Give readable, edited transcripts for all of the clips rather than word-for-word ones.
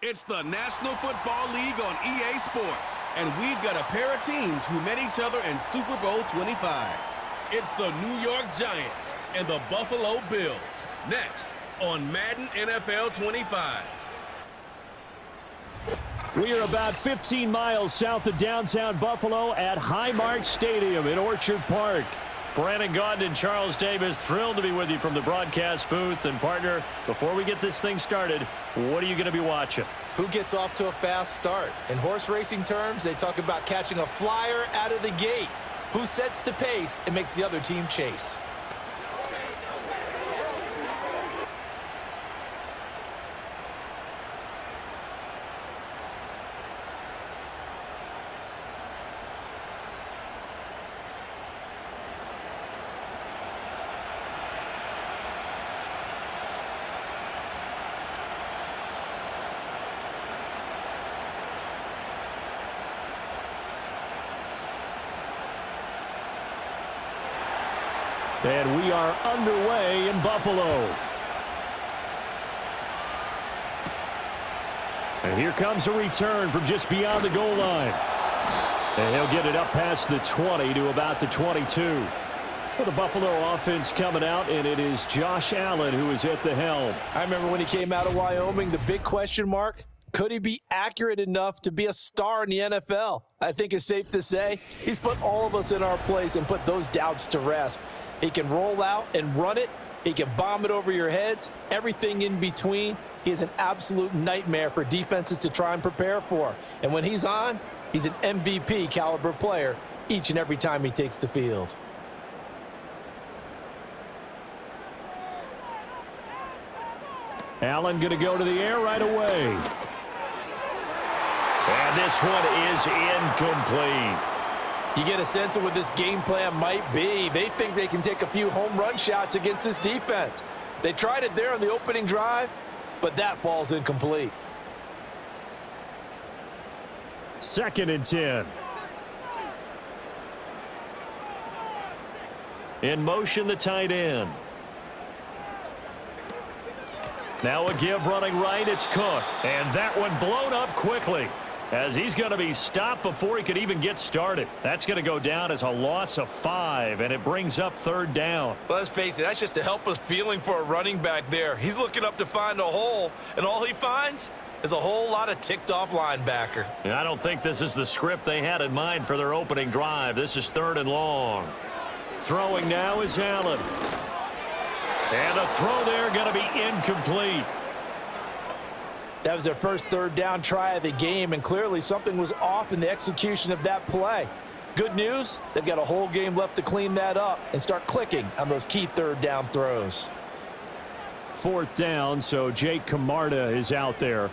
It's the National Football League on EA Sports. And we've got a pair of teams who met each other in Super Bowl 25. It's the New York Giants and the Buffalo Bills. Next on Madden NFL 25. We are about 15 miles south of downtown Buffalo at Highmark Stadium in Orchard Park. Brandon Gaudin and Charles Davis, thrilled to be with you from the broadcast booth. And partner, before we get this thing started, what are you going to be watching? Who gets off to a fast start? In horse racing terms, they talk about catching a flyer out of the gate. Who sets the pace and makes the other team chase? And we are underway in Buffalo. And here comes a return from just beyond the goal line. And he'll get it up past the 20 to about the 22. Well, the Buffalo offense coming out, and it is Josh Allen who is at the helm. I remember when he came out of Wyoming, the big question mark, could he be accurate enough to be a star in the NFL? I think it's safe to say he's put all of us in our place and put those doubts to rest. He can roll out and run it. He can bomb it over your heads. Everything in between. He is an absolute nightmare for defenses to try and prepare for. And when he's on, he's an MVP caliber player each and every time he takes the field. Allen going to go to the air right away. And this one is incomplete. You get a sense of what this game plan might be. They think they can take a few home run shots against this defense. They tried it there on the opening drive, but that falls incomplete. 2nd and 10. In motion, the tight end. Now a give running right, it's Cook. And that one blown up quickly, as he's going to be stopped before he could even get started. That's going to go down as a loss of 5, and it brings up 3rd down. Well, let's face it, that's just a helpless feeling for a running back there. He's looking up to find a hole, and all he finds is a whole lot of ticked-off linebacker. And I don't think this is the script they had in mind for their opening drive. This is 3rd and long. Throwing now is Allen. And the throw there going to be incomplete. That was their first 3rd down try of the game, and clearly something was off in the execution of that play. Good news, they've got a whole game left to clean that up and start clicking on those key 3rd down throws. 4th down, so Jake Camarda is out there.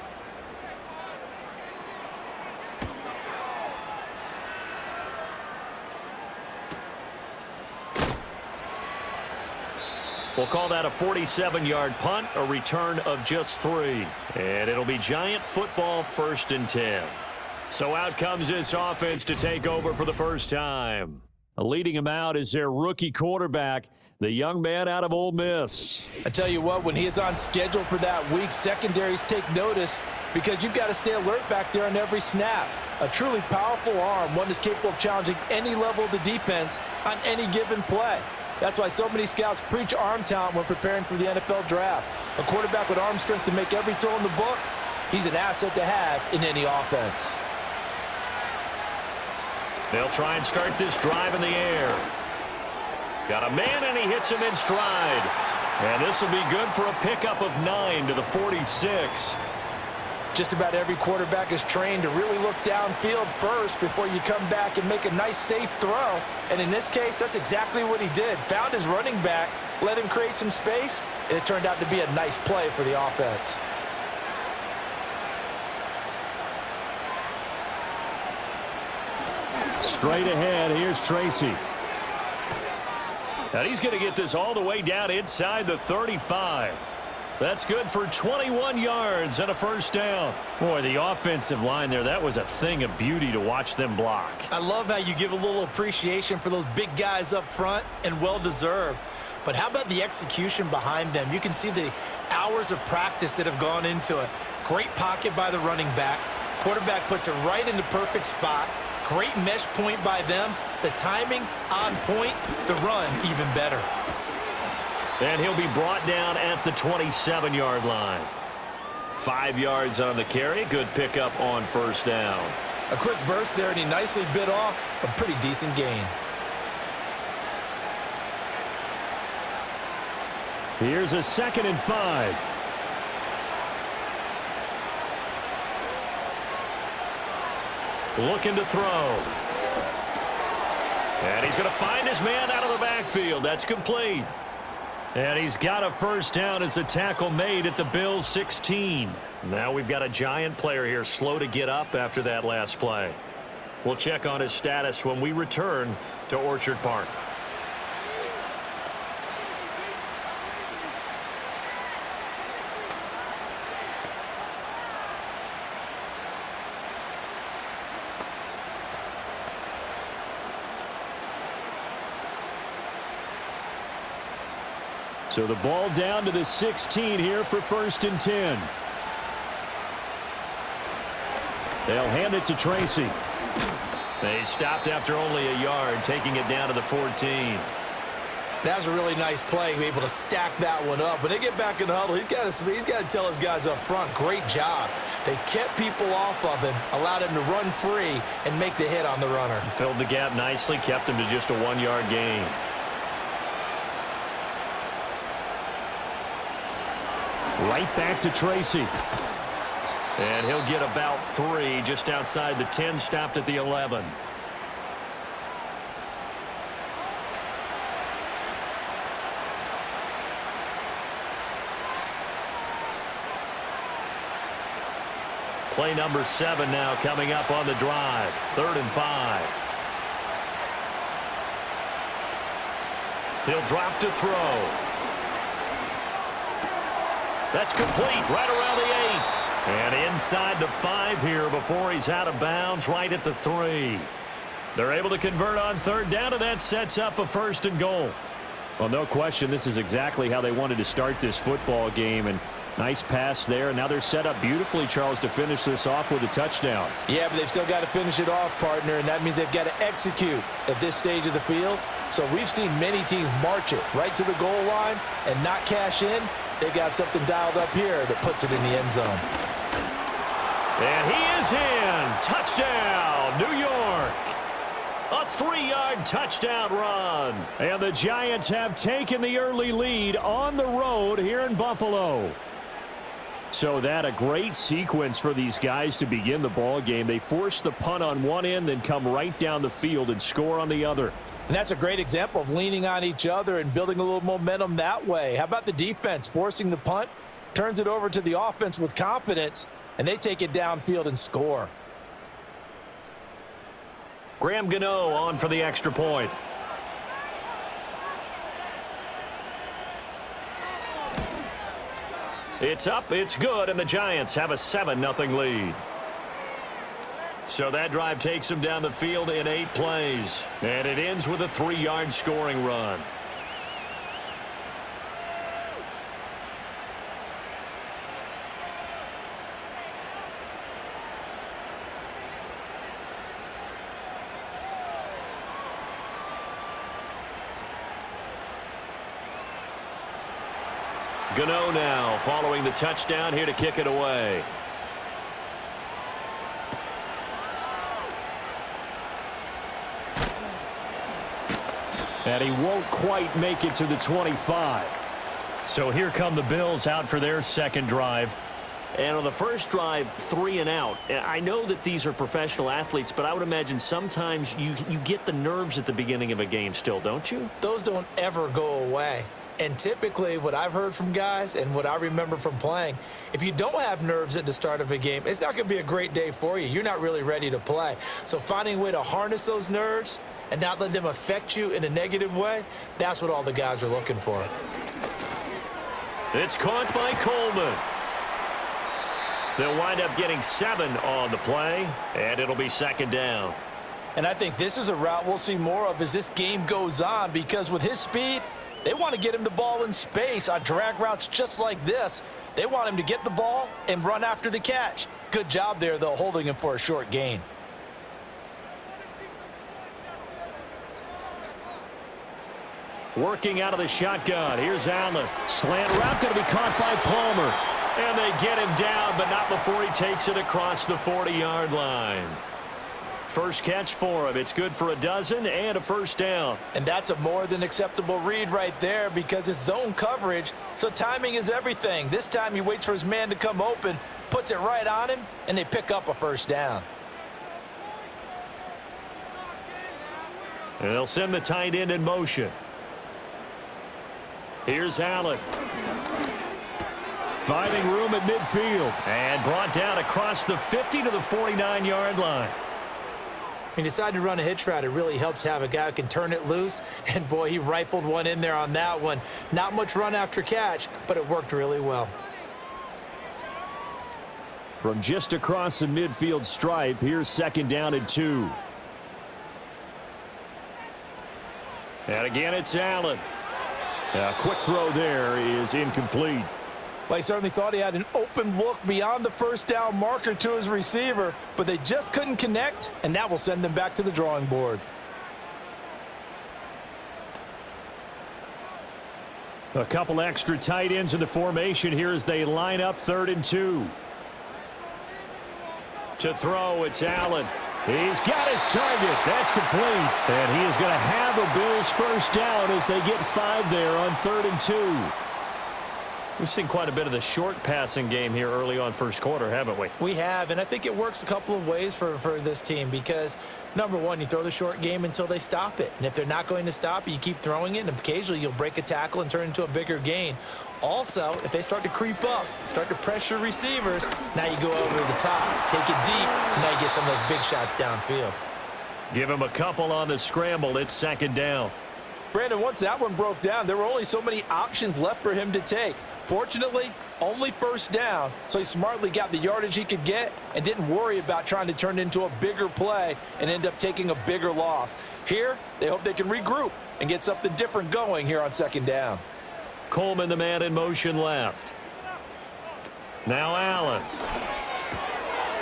We'll call that a 47-yard punt, a return of just 3. And it'll be Giant football, 1st and 10. So out comes this offense to take over for the first time. Leading him out is their rookie quarterback, the young man out of Ole Miss. I tell you what, when he is on schedule for that week, secondaries take notice because you've got to stay alert back there on every snap. A truly powerful arm, one that's capable of challenging any level of the defense on any given play. That's why so many scouts preach arm talent when preparing for the NFL draft. A quarterback with arm strength to make every throw in the book, he's an asset to have in any offense. They'll try and start this drive in the air. Got a man, and he hits him in stride. And this will be good for a pickup of 9 to the 46. Just about every quarterback is trained to really look downfield first before you come back and make a nice, safe throw. And in this case, that's exactly what he did. Found his running back, let him create some space, and it turned out to be a nice play for the offense. Straight ahead, here's Tracy. And he's going to get this all the way down inside the 35. That's good for 21 yards and a 1st down. Boy, the offensive line there, that was a thing of beauty to watch them block. I love how you give a little appreciation for those big guys up front, and well-deserved. But how about the execution behind them? You can see the hours of practice that have gone into it. Great pocket by the running back. Quarterback puts it right in the perfect spot. Great mesh point by them. The timing on point. The run even better. And he'll be brought down at the 27-yard line. 5 yards on the carry. Good pickup on first down. A quick burst there, and he nicely bit off a pretty decent gain. Here's a 2nd and 5. Looking to throw. And he's going to find his man out of the backfield. That's complete. And he's got a first down as a tackle made at the Bills' 16. Now we've got a Giant player here slow to get up after that last play. We'll check on his status when we return to Orchard Park. So the ball down to the 16 here for 1st and 10. They'll hand it to Tracy. They stopped after only a yard, taking it down to the 14. That was a really nice play, able to stack that one up. When they get back in the huddle, he's got to tell his guys up front, great job. They kept people off of him, allowed him to run free and make the hit on the runner. Filled the gap nicely, kept him to just a 1-yard gain. Right back to Tracy. And he'll get about 3 just outside the 10, stopped at the 11. Play number 7 now coming up on the drive. 3rd and 5. He'll drop to throw. That's complete right around the 8. And inside the 5 here before he's out of bounds, right at the 3. They're able to convert on 3rd down, and that sets up a 1st and goal. Well, no question, this is exactly how they wanted to start this football game. And nice pass there. Now they're set up beautifully, Charles, to finish this off with a touchdown. Yeah, but they've still got to finish it off, partner, and that means they've got to execute at this stage of the field. So we've seen many teams march it right to the goal line and not cash in. They got something dialed up here that puts it in the end zone. And he is in. Touchdown, New York. A 3-yard touchdown run. And the Giants have taken the early lead on the road here in Buffalo. So that a great sequence for these guys to begin the ball game. They force the punt on one end, then come right down the field and score on the other. And that's a great example of leaning on each other and building a little momentum that way. How about the defense forcing the punt, turns it over to the offense with confidence, and they take it downfield and score. Graham Gano on for the extra point. It's up, it's good, and the Giants have a 7-0 lead. So that drive takes them down the field in 8 plays. And it ends with a 3-yard scoring run. Gano now following the touchdown here to kick it away. And he won't quite make it to the 25. So here come the Bills out for their second drive. And on the first drive, 3 and out. I know that these are professional athletes, but I would imagine sometimes you get the nerves at the beginning of a game still, don't you? Those don't ever go away. And typically what I've heard from guys and what I remember from playing, if you don't have nerves at the start of a game, it's not going to be a great day for you. You're not really ready to play. So finding a way to harness those nerves and not let them affect you in a negative way, that's what all the guys are looking for. It's caught by Coleman. They'll wind up getting 7 on the play, and it'll be second down. And I think this is a route we'll see more of as this game goes on, because with his speed, They want to get him the ball in space on drag routes just like this. They want him to get the ball and run after the catch. Good job there, though, holding him for a short gain. Working out of the shotgun. Here's Allen. Slant route going to be caught by Palmer. And they get him down, but not before he takes it across the 40-yard line. First catch for him. It's good for a dozen and a first down. And that's a more than acceptable read right there because it's zone coverage, so timing is everything. This time he waits for his man to come open, puts it right on him, and they pick up a first down. And they'll send the tight end in motion. Here's Allen. Finding room at midfield. And brought down across the 50 to the 49-yard line. He decided to run a hitch route. It really helps to have a guy who can turn it loose. And, boy, he rifled one in there on that one. Not much run after catch, but it worked really well. From just across the midfield stripe, here's second down and 2. And again, it's Allen. A quick throw there is incomplete. Well, he certainly thought he had an open look beyond the first down marker to his receiver, but they just couldn't connect, and that will send them back to the drawing board. A couple extra tight ends in the formation here as they line up 3rd and 2. To throw, it's Allen. He's got his target. That's complete. And he is going to have a Bills first down as they get 5 there on 3rd and 2. We've seen quite a bit of the short passing game here early on first quarter, haven't we? We have, and I think it works a couple of ways for this team because, number one, you throw the short game until they stop it. And if they're not going to stop it, you keep throwing it, and occasionally you'll break a tackle and turn it into a bigger gain. Also, if they start to creep up, start to pressure receivers, now you go over the top, take it deep, and now you get some of those big shots downfield. Give him a couple on the scramble. It's second down. Brandon, once that one broke down, there were only so many options left for him to take. Fortunately, only first down, so he smartly got the yardage he could get and didn't worry about trying to turn it into a bigger play and end up taking a bigger loss. Here, they hope they can regroup and get something different going here on second down. Coleman, the man in motion left. Now Allen.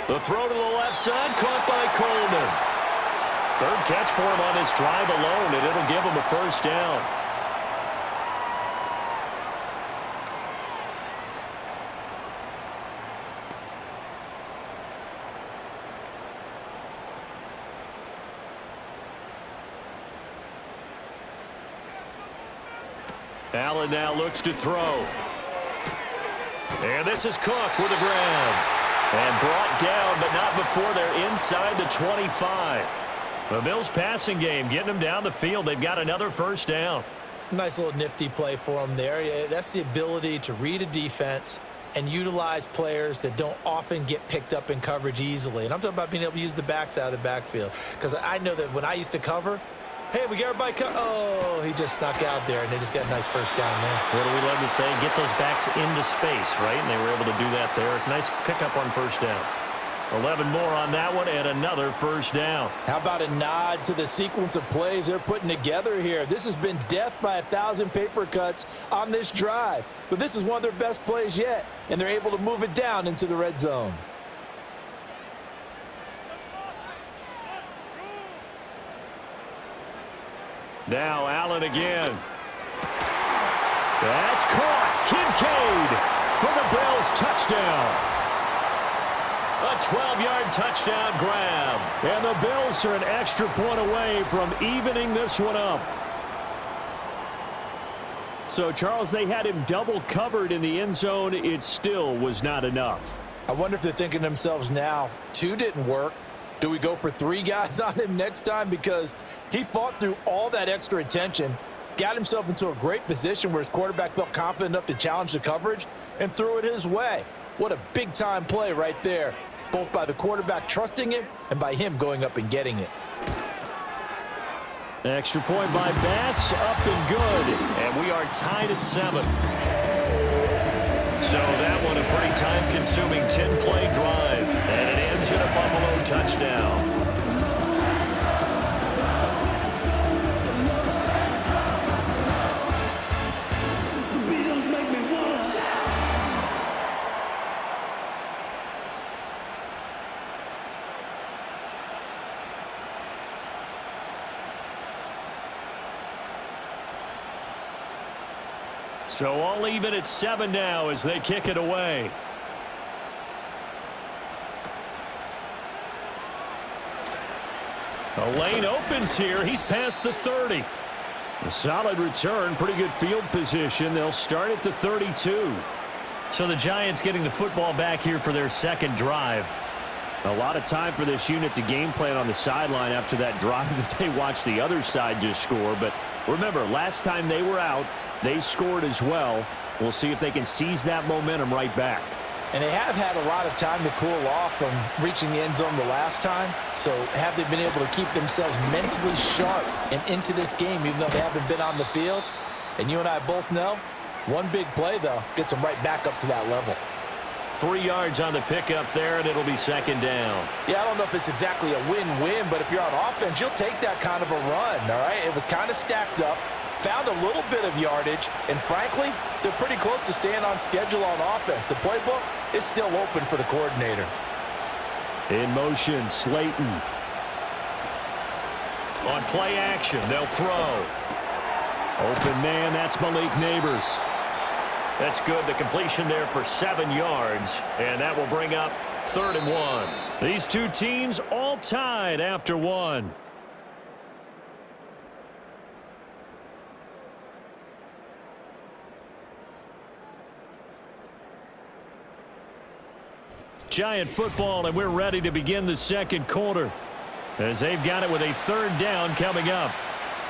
The throw to the left side, caught by Coleman. Third catch for him on this drive alone, and it'll give him a first down. Allen now looks to throw. And this is Cook with a grab. And brought down, but not before they're inside the 25. The Bills passing game, getting them down the field. They've got another first down. Nice little nifty play for them there. Yeah, that's the ability to read a defense and utilize players that don't often get picked up in coverage easily. And I'm talking about being able to use the backs out of the backfield. Because I know that when I used to cover, hey, we got everybody oh, he just snuck out there, and they just got a nice first down there. What do we love to say? Get those backs into space, right? And they were able to do that there. Nice pickup on first down. 11 more on that one and another first down. How about a nod to the sequence of plays they're putting together here? This has been death by 1,000 paper cuts on this drive. But this is one of their best plays yet, and they're able to move it down into the red zone. Now Allen again. That's caught. Kincaid for the Bills touchdown. A 12-yard touchdown grab. And the Bills are an extra point away from evening this one up. So, Charles, they had him double covered in the end zone. It still was not enough. I wonder if they're thinking to themselves now, 2 didn't work. Do we go for 3 guys on him next time? Because he fought through all that extra attention, got himself into a great position where his quarterback felt confident enough to challenge the coverage and threw it his way. What a big-time play right there, both by the quarterback trusting him and by him going up and getting it. Extra point by Bass, up and good. And we are tied at 7. So that one a pretty time-consuming 10-play drive. And it ends in a Buffalo touchdown. So all even at 7 now as they kick it away. A lane opens here. He's past the 30. A solid return, pretty good field position. They'll start at the 32. So the Giants getting the football back here for their second drive. A lot of time for this unit to game plan on the sideline after that drive that they watched the other side just score. But remember, last time they were out, they scored as well. We'll see if they can seize that momentum right back. And they have had a lot of time to cool off from reaching the end zone the last time. So have they been able to keep themselves mentally sharp and into this game even though they haven't been on the field? And you and I both know, one big play, though, gets them right back up to that level. 3 yards on the pickup there, and it'll be second down. Yeah, I don't know if it's exactly a win-win, but if you're on offense, you'll take that kind of a run, all right? It was kind of stacked up, found a little bit of yardage, and frankly, they're pretty close to staying on schedule on offense. The playbook is still open for the coordinator. In motion, Slayton. On play action, they'll throw. Open man, that's Malik Neighbors. That's good. The completion there for 7 yards, and that will bring up 3rd and 1. These two teams all tied after 1. Giant football, and we're ready to begin the second quarter as they've got it with a 3rd down coming up.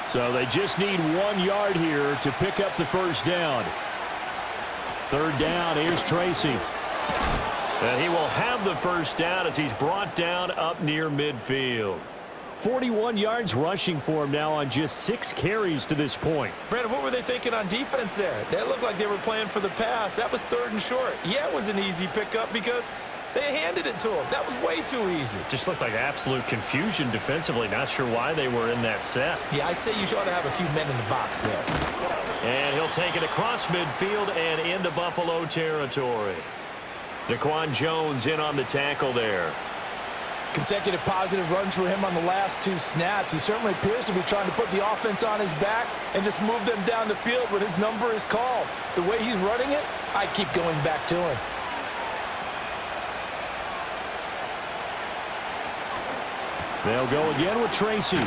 So they just need 1 yard here to pick up the first down. 3rd down, here's Tracy. And he will have the first down as he's brought down up near midfield. 41 yards rushing for him now on just 6 carries to this point. Brandon, what were they thinking on defense there? That looked like they were playing for the pass. That was 3rd and short. Yeah, it was an easy pickup because they handed it to him. That was way too easy. Just looked like absolute confusion defensively. Not sure why they were in that set. Yeah, I'd say you ought to have a few men in the box there. And he'll take it across midfield and into Buffalo territory. Daquan Jones in on the tackle there. Consecutive positive runs for him on the last 2 snaps. He certainly appears to be trying to put the offense on his back and just move them down the field when his number is called. The way he's running it, I keep going back to him. They'll go again with Tracy.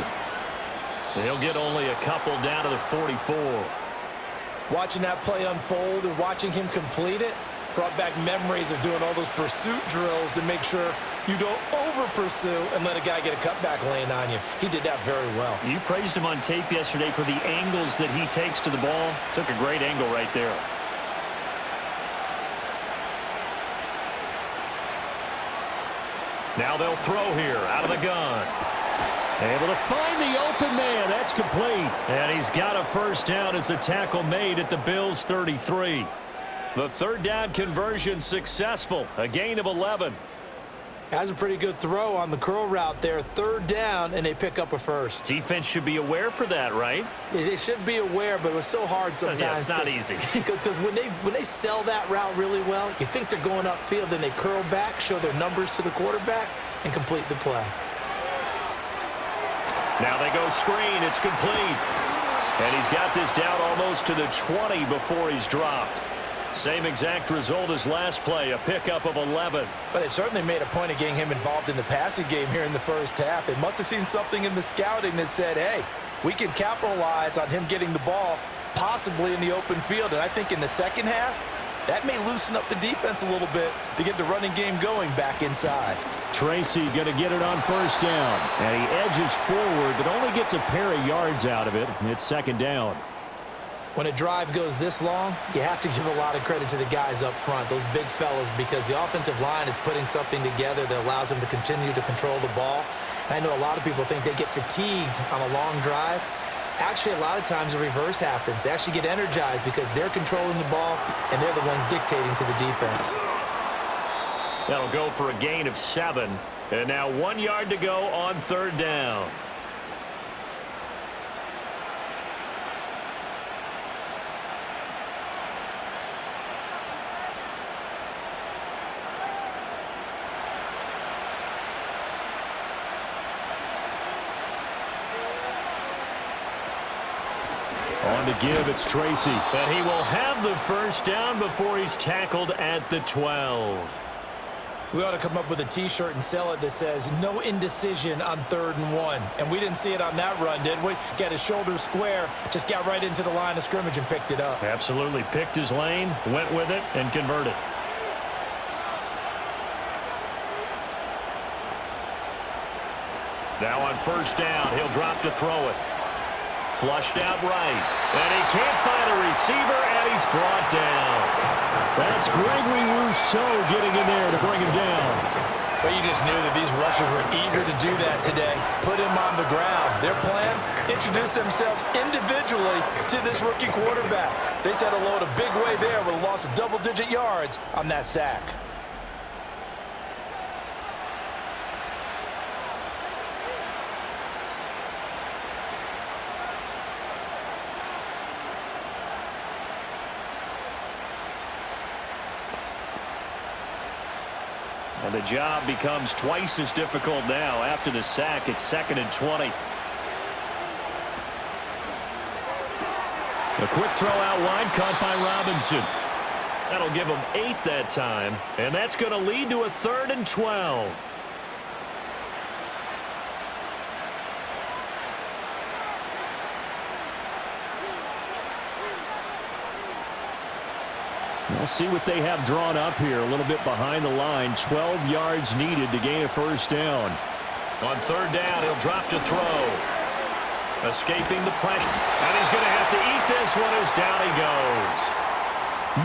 They'll get only a couple down to the 44. Watching that play unfold and watching him complete it brought back memories of doing all those pursuit drills to make sure you don't over-pursue and let a guy get a cutback lane on you. He did that very well. You praised him on tape yesterday for the angles that he takes to the ball. Took a great angle right there. Now they'll throw here out of the gun. Able to find the open man. That's complete. And he's got a first down as the tackle made at the Bills' 33. The 3rd down conversion successful. A gain of 11. Has a pretty good throw on the curl route there. 3rd down, and they pick up a first. Defense should be aware for that, right? They should be aware, but it was so hard sometimes. Yeah, it's not easy. Because when they sell that route really well, you think they're going upfield, then they curl back, show their numbers to the quarterback, and complete the play. Now they go screen. It's complete. And he's got this down almost to the 20 before he's dropped. Same exact result as last play, a pickup of 11. But they certainly made a point of getting him involved in the passing game here in the first half. They must have seen something in the scouting that said, hey, we can capitalize on him getting the ball possibly in the open field. And I think in the second half, that may loosen up the defense a little bit to get the running game going back inside. Tracy going to get it on first down. And he edges forward, but only gets a pair of yards out of it. It's second down. When a drive goes this long, you have to give a lot of credit to the guys up front, those big fellas, because the offensive line is putting something together that allows them to continue to control the ball. I know a lot of people think they get fatigued on a long drive. Actually, a lot of times the reverse happens. They actually get energized because they're controlling the ball, and they're the ones dictating to the defense. That'll go for a gain of 7. And now 1 yard to go on 3rd down. On to give. It's Tracy. But he will have the first down before he's tackled at the 12. We ought to come up with a T-shirt and sell it that says, no indecision on 3rd and 1. And we didn't see it on that run, did we? Got his shoulders square, just got right into the line of scrimmage and picked it up. Absolutely. Picked his lane, went with it, and converted. Now on first down, he'll drop to throw it. Flushed out right. And he can't find a receiver, and he's brought down. That's Gregory Rousseau getting in there to bring him down. But you just knew that these rushers were eager to do that today. Put him on the ground. Their plan, introduce themselves individually to this rookie quarterback. They set a load a big way there with a loss of double-digit yards on that sack. And the job becomes twice as difficult now. After the sack, it's 2nd and 20. A quick throw out wide, caught by Robinson. That'll give him 8 that time, and that's going to lead to a 3rd and 12. We'll see what they have drawn up here. A little bit behind the line. 12 yards needed to gain a first down. On 3rd down, he'll drop to throw. Escaping the pressure. And he's going to have to eat this one as down he goes.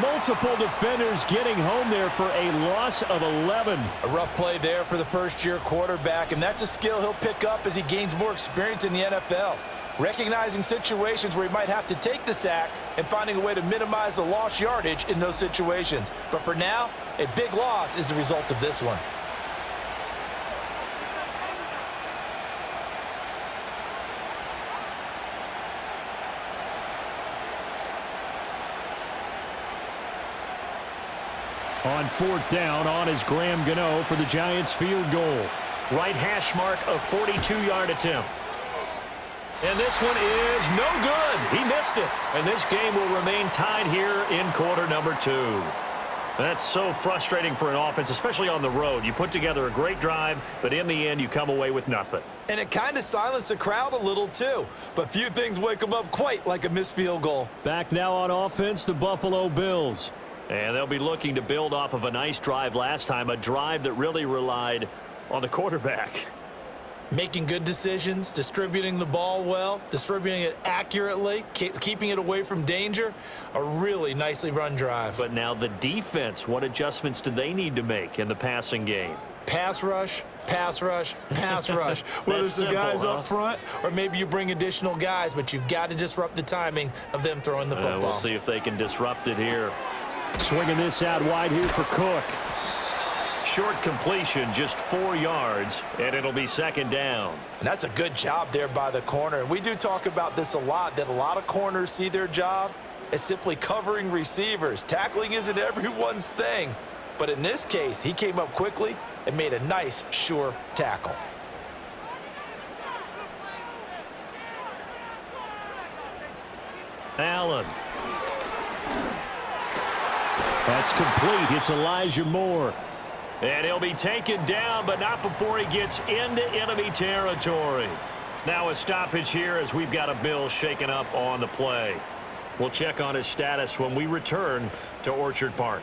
Multiple defenders getting home there for a loss of 11. A rough play there for the first-year quarterback, and that's a skill he'll pick up as he gains more experience in the NFL. Recognizing situations where he might have to take the sack and finding a way to minimize the lost yardage in those situations. But for now, a big loss is the result of this one. On 4th down, on is Graham Gano for the Giants field goal. Right hash mark, a 42-yard attempt. And this one is no good. He missed it. And this game will remain tied here in quarter number 2. That's so frustrating for an offense, especially on the road. You put together a great drive, but in the end, you come away with nothing. And it kind of silenced the crowd a little, too. But few things wake them up quite like a missed field goal. Back now on offense, the Buffalo Bills. And they'll be looking to build off of a nice drive last time, a drive that really relied on the quarterback. Making good decisions, distributing the ball well, distributing it accurately, keeping it away from danger. A really nicely run drive. But now the defense, what adjustments do they need to make in the passing game? Pass rush, pass rush, pass rush. Whether it's the guys up front or maybe you bring additional guys, but you've got to disrupt the timing of them throwing the football. We'll see if they can disrupt it here. Swinging this out wide here for Cook. Short completion, just 4 yards, and it'll be 2nd down. And that's a good job there by the corner. And we do talk about this a lot, that a lot of corners see their job as simply covering receivers. Tackling isn't everyone's thing. But in this case, he came up quickly and made a nice, sure tackle. Allen. That's complete. It's Elijah Moore. And he'll be taken down, but not before he gets into enemy territory. Now a stoppage here as we've got a Bill shaken up on the play. We'll check on his status when we return to Orchard Park.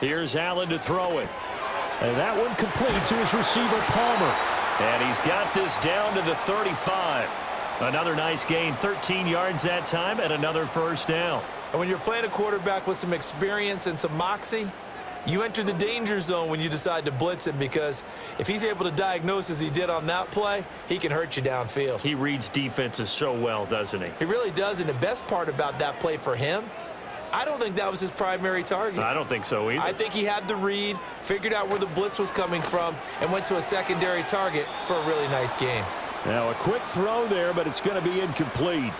Here's Allen to throw it. And that one complete to his receiver, Palmer. And he's got this down to the 35. Another nice gain, 13 yards that time, and another first down. And when you're playing a quarterback with some experience and some moxie, you enter the danger zone when you decide to blitz him, because if he's able to diagnose as he did on that play, he can hurt you downfield. He reads defenses so well, doesn't he? He really does, and the best part about that play for him I don't think that was his primary target. I don't think so either. I think he had the read, figured out where the blitz was coming from, and went to a secondary target for a really nice game. Now a quick throw there, but it's going to be incomplete.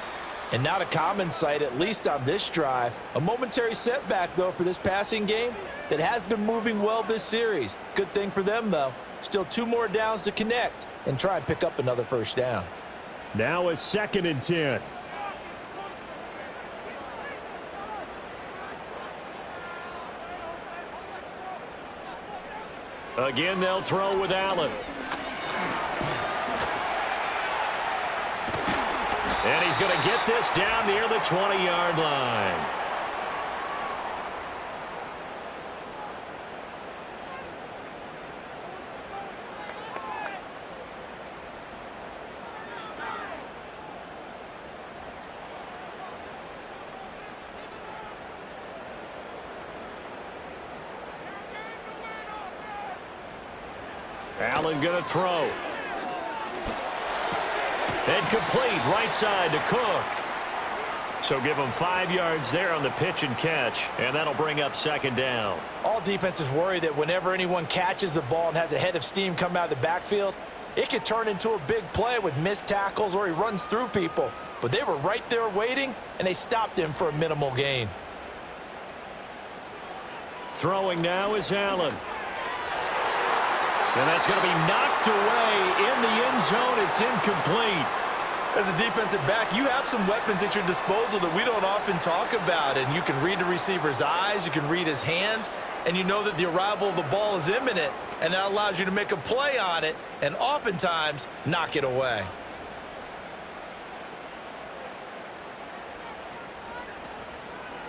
And not a common sight, at least on this drive. A momentary setback, though, for this passing game that has been moving well this series. Good thing for them, though. Still 2 more downs to connect and try and pick up another first down. Now a 2nd and 10. Again, they'll throw with Allen. And he's going to get this down near the 20-yard line. Allen going to throw. And complete right side to Cook. So give him 5 yards there on the pitch and catch, and that'll bring up 2nd down. All defenses worry that whenever anyone catches the ball and has a head of steam come out of the backfield, it could turn into a big play with missed tackles or he runs through people. But they were right there waiting, and they stopped him for a minimal gain. Throwing now is Allen. And that's going to be knocked away in the end zone. It's incomplete. As a defensive back, you have some weapons at your disposal that we don't often talk about. And you can read the receiver's eyes, you can read his hands, and you know that the arrival of the ball is imminent. And that allows you to make a play on it and oftentimes knock it away.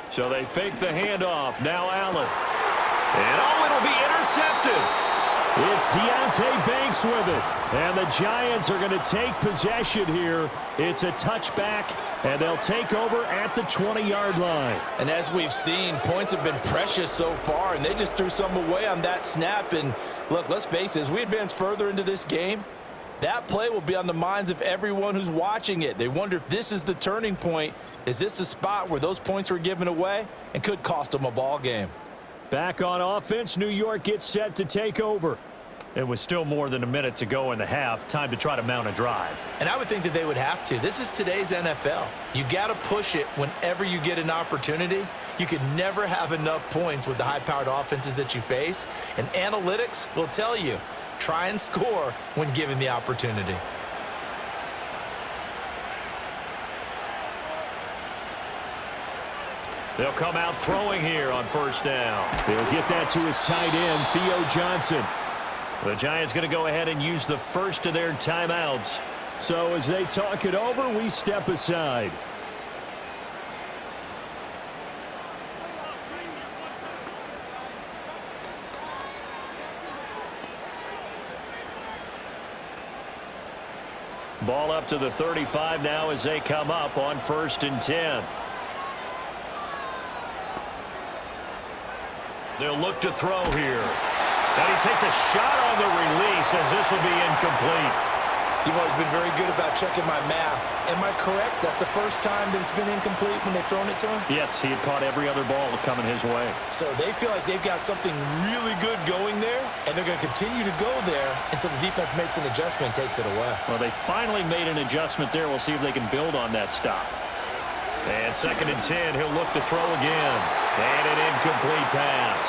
So they fake the handoff. Now Allen. And it'll be intercepted. It's Deontay Banks with it. And the Giants are going to take possession here. It's a touchback, and they'll take over at the 20-yard line. And as we've seen, points have been precious so far, and they just threw some away on that snap. And look, let's face it, as we advance further into this game, that play will be on the minds of everyone who's watching it. They wonder if this is the turning point. Is this the spot where those points were given away and could cost them a ball game? Back on offense, New York gets set to take over. It was still more than a minute to go in the half. Time to try to mount a drive. And I would think that they would have to. This is today's NFL. You got to push it whenever you get an opportunity. You can never have enough points with the high-powered offenses that you face. And analytics will tell you, try and score when given the opportunity. They'll come out throwing here on 1st down. They'll get that to his tight end, Theo Johnson. The Giants going to go ahead and use the first of their timeouts. So as they talk it over, we step aside. Ball up to the 35 now as they come up on 1st and 10. They'll look to throw here. And he takes a shot on the release as this will be incomplete. You've always been very good about checking my math. Am I correct? That's the first time that it's been incomplete when they've thrown it to him? Yes, he had caught every other ball coming his way. So they feel like they've got something really good going there, and they're going to continue to go there until the defense makes an adjustment and takes it away. Well, they finally made an adjustment there. We'll see if they can build on that stop. And 2nd and 10, he'll look to throw again. And an incomplete pass.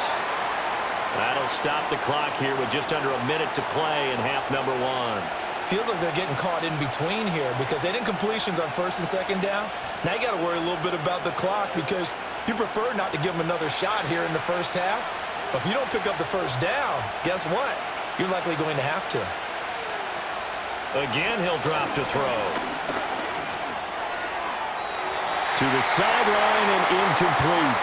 That'll stop the clock here with just under a minute to play in half number 1. Feels like they're getting caught in between here because they did incompletions on 1st and 2nd down. Now you got to worry a little bit about the clock because you prefer not to give them another shot here in the 1st half. But if you don't pick up the 1st down, guess what? You're likely going to have to. Again, he'll drop to throw. To the sideline and incomplete.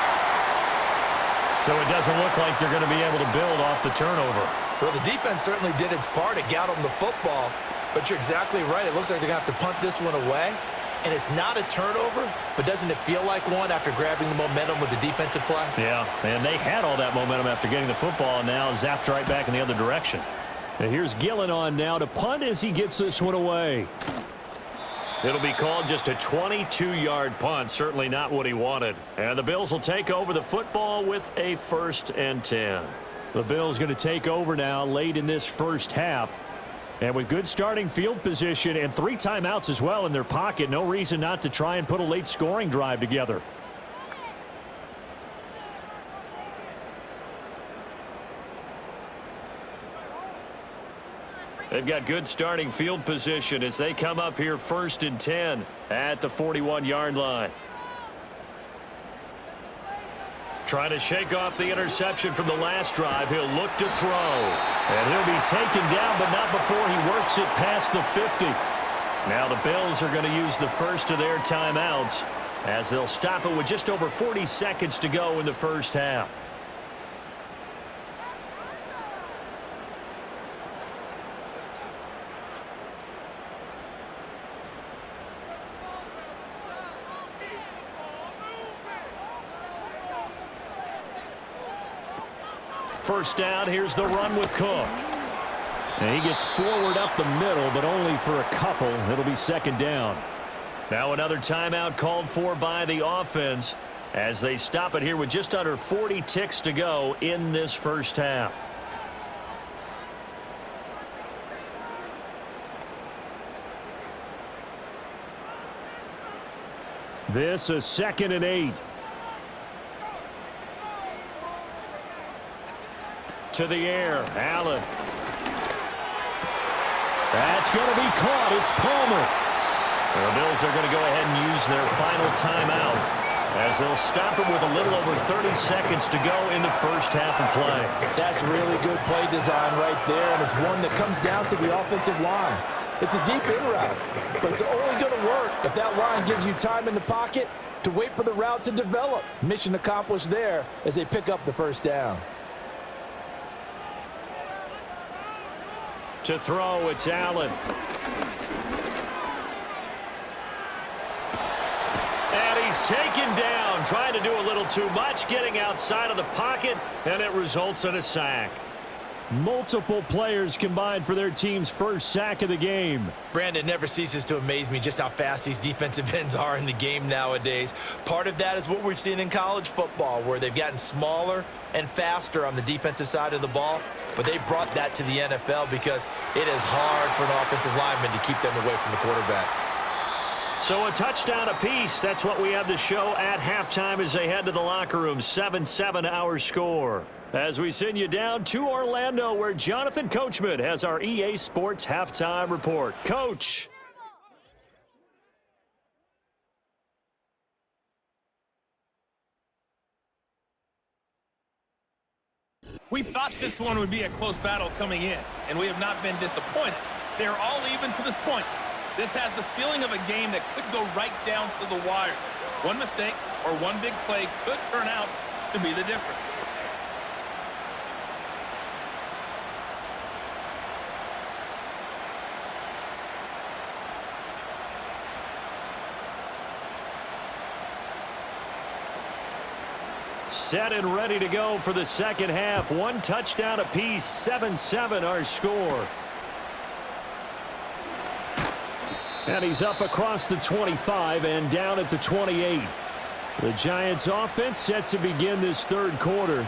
So it doesn't look like they're going to be able to build off the turnover. Well, the defense certainly did its part to get them the football, but you're exactly right. It looks like they're going to have to punt this one away, and it's not a turnover, but doesn't it feel like one after grabbing the momentum with the defensive play? Yeah, and they had all that momentum after getting the football, and now zapped right back in the other direction. And here's Gillen on now to punt as he gets this one away. It'll be called just a 22-yard punt. Certainly not what he wanted. And the Bills will take over the football with a 1st and 10. The Bills going to take over now late in this first half. And with good starting field position and 3 timeouts as well in their pocket, no reason not to try and put a late scoring drive together. They've got good starting field position as they come up here 1st and 10 at the 41-yard line. Trying to shake off the interception from the last drive. He'll look to throw. And he'll be taken down, but not before he works it past the 50. Now the Bills are going to use the first of their timeouts as they'll stop it with just over 40 seconds to go in the first half. First down, here's the run with Cook. And he gets forward up the middle, but only for a couple. It'll be 2nd down. Now another timeout called for by the offense as they stop it here with just under 40 ticks to go in this first half. This is 2nd and 8. To the air, Allen. That's going to be caught. It's Palmer. The Bills are going to go ahead and use their final timeout as they'll stop it with a little over 30 seconds to go in the first half of play. That's really good play design right there, and it's one that comes down to the offensive line. It's a deep in route, but it's only going to work if that line gives you time in the pocket to wait for the route to develop. Mission accomplished there as they pick up the first down. To throw, it's Allen. And he's taken down, trying to do a little too much, getting outside of the pocket, and it results in a sack. Multiple players combined for their team's first sack of the game. Brandon, never ceases to amaze me just how fast these defensive ends are in the game nowadays. Part of that is what we've seen in college football, where they've gotten smaller and faster on the defensive side of the ball. But they brought that to the NFL because it is hard for an offensive lineman to keep them away from the quarterback. So a touchdown apiece. That's what we have to show at halftime as they head to the locker room. 7-7 our score. As we send you down to Orlando, where Jonathan Coachman has our EA Sports halftime report. Coach. We thought this one would be a close battle coming in, and we have not been disappointed. They're all even to this point. This has the feeling of a game that could go right down to the wire. One mistake or one big play could turn out to be the difference. Set and ready to go for the second half. One touchdown apiece, 7-7 our score. And he's up across the 25 and down at the 28. The Giants offense set to begin this third quarter.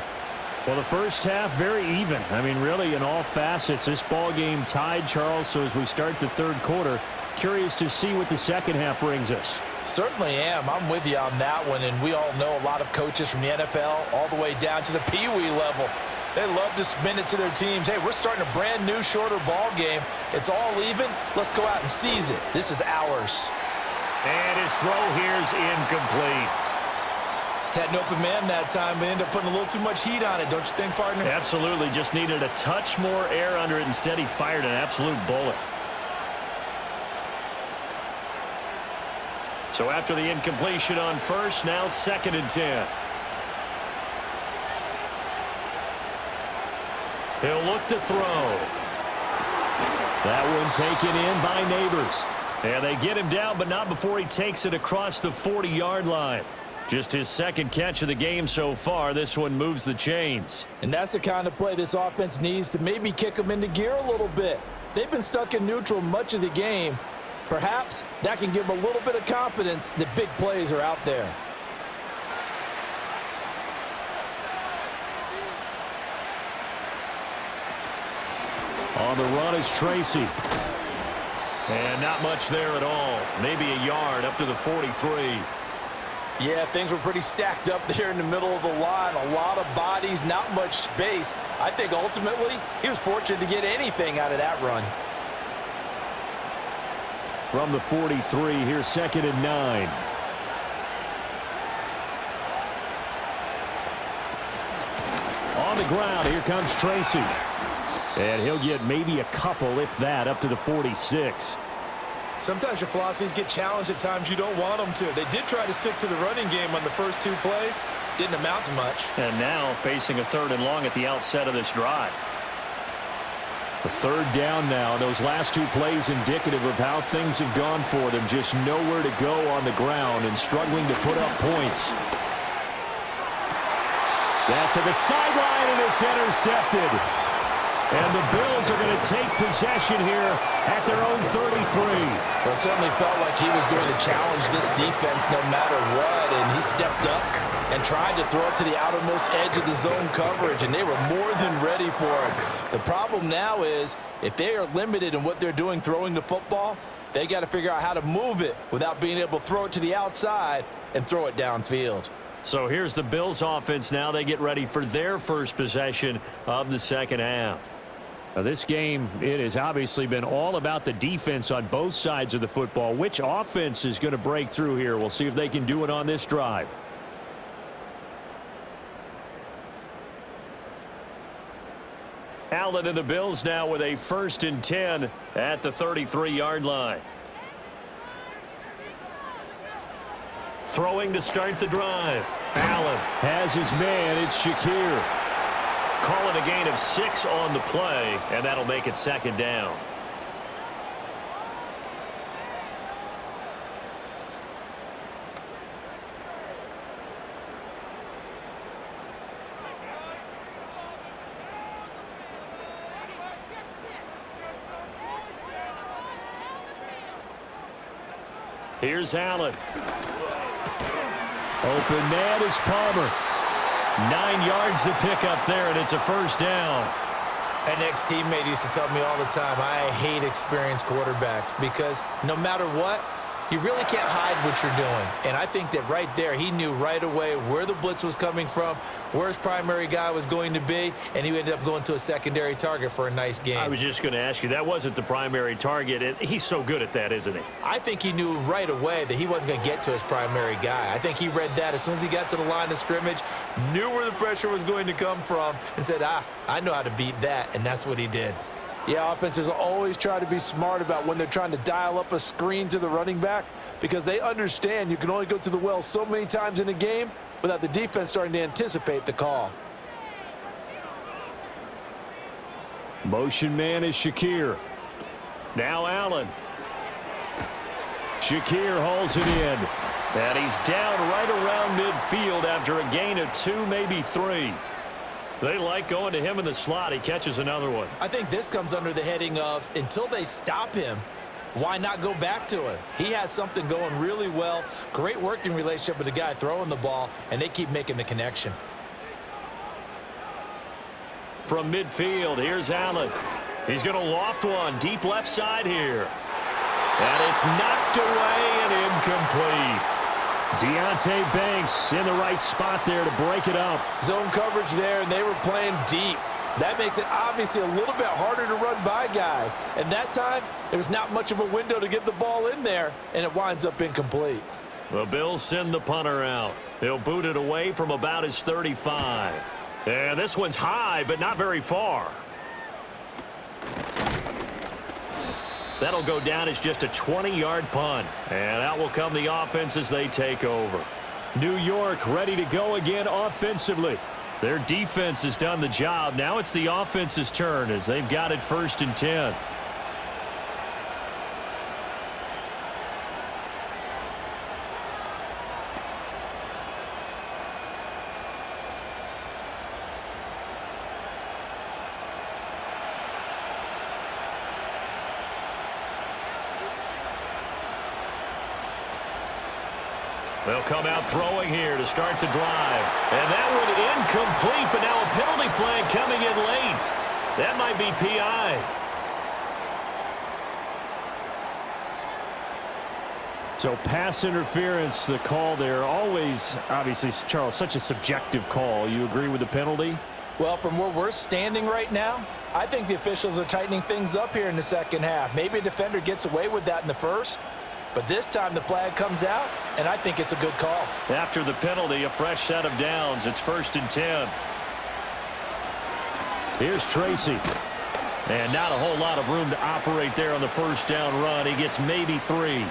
Well, the first half very even. I mean, really in all facets. This ball game tied, Charles. So as we start the third quarter, curious to see what the second half brings us. Certainly am. I'm with you on that one, and we all know a lot of coaches from the NFL all the way down to the Pee-wee level. They love to spin it to their teams. Hey, we're starting a brand new, shorter ball game. It's all even. Let's go out and seize it. This is ours. And his throw here's incomplete. Had an open man that time, but ended up putting a little too much heat on it, don't you think, partner? Absolutely. Just needed a touch more air under it. Instead, he fired an absolute bullet. So after the incompletion on first, now 2nd and 10. He'll look to throw. That one taken in by Neighbors. And they get him down, but not before he takes it across the 40-yard line. Just his second catch of the game so far. This one moves the chains. And that's the kind of play this offense needs to maybe kick them into gear a little bit. They've been stuck in neutral much of the game. Perhaps that can give him a little bit of confidence that big plays are out there. On the run is Tracy. And not much there at all. Maybe a yard up to the 43. Yeah, things were pretty stacked up there in the middle of the line. A lot of bodies, not much space. I think ultimately he was fortunate to get anything out of that run. From the 43, here's 2nd and 9. On the ground, here comes Tracy. And he'll get maybe a couple, if that, up to the 46. Sometimes your philosophies get challenged at times you don't want them to. They did try to stick to the running game on the first 2 plays. Didn't amount to much. And now facing a 3rd and long at the outset of this drive. The 3rd down now. Those last 2 plays indicative of how things have gone for them. Just nowhere to go on the ground and struggling to put up points. That to the sideline, and it's intercepted. And the Bills are going to take possession here at their own 33. Well, it certainly felt like he was going to challenge this defense no matter what, and he stepped up and tried to throw it to the outermost edge of the zone coverage, and they were more than ready for it. The problem now is if they are limited in what they're doing throwing the football, they got to figure out how to move it without being able to throw it to the outside and throw it downfield. So here's the Bills offense now. They get ready for their first possession of the second half. Now this game, it has obviously been all about the defense on both sides of the football. Which offense is going to break through here? We'll see if they can do it on this drive. Allen and the Bills now with a 1st and 10 at the 33-yard line. Throwing to start the drive. Allen has his man. It's Shakir. Calling a gain of 6 on the play, and that'll make it 2nd down. Here's Allen. Open man is Palmer. 9 yards to pick up there, and it's a 1st down. An ex-teammate used to tell me all the time, I hate experienced quarterbacks because no matter what, you really can't hide what you're doing. And I think that right there, he knew right away where the blitz was coming from, where his primary guy was going to be, and he ended up going to a secondary target for a nice game. I was just going to ask you, that wasn't the primary target, and he's so good at that, isn't he? I think he knew right away that he wasn't going to get to his primary guy. I think he read that as soon as he got to the line of scrimmage, knew where the pressure was going to come from, and said, I know how to beat that, and that's what he did. Yeah, offenses always try to be smart about when they're trying to dial up a screen to the running back because they understand you can only go to the well so many times in a game without the defense starting to anticipate the call. Motion man is Shakir. Now Allen. Shakir hauls it in. And he's down right around midfield after a gain of 2, maybe 3. They like going to him in the slot. He catches another one. I think this comes under the heading of until they stop him, why not go back to him? He has something going really well. Great working relationship with the guy throwing the ball, and they keep making the connection. From midfield, here's Allen. He's going to loft one deep left side here. And it's knocked away and incomplete. Deontay Banks in the right spot there to break it up. Zone coverage there, and they were playing deep. That makes it obviously a little bit harder to run by guys. And that time, there was not much of a window to get the ball in there, and it winds up incomplete. The Bills send the punter out. He'll boot it away from about his 35. And this one's high, but not very far. That'll go down as just a 20-yard punt. And out will come the offense as they take over. New York ready to go again offensively. Their defense has done the job. Now it's the offense's turn as they've got it 1st and 10. They'll come out throwing here to start the drive. And that one incomplete, but now a penalty flag coming in late. That might be PI. So pass interference, the call there. Always, obviously, Charles, such a subjective call. You agree with the penalty? Well, from where we're standing right now, I think the officials are tightening things up here in the second half. Maybe a defender gets away with that in the first, but this time the flag comes out, and I think it's a good call. After the penalty, a fresh set of downs. It's 1st and 10. Here's Tracy. And not a whole lot of room to operate there on the first down run. He gets maybe 3.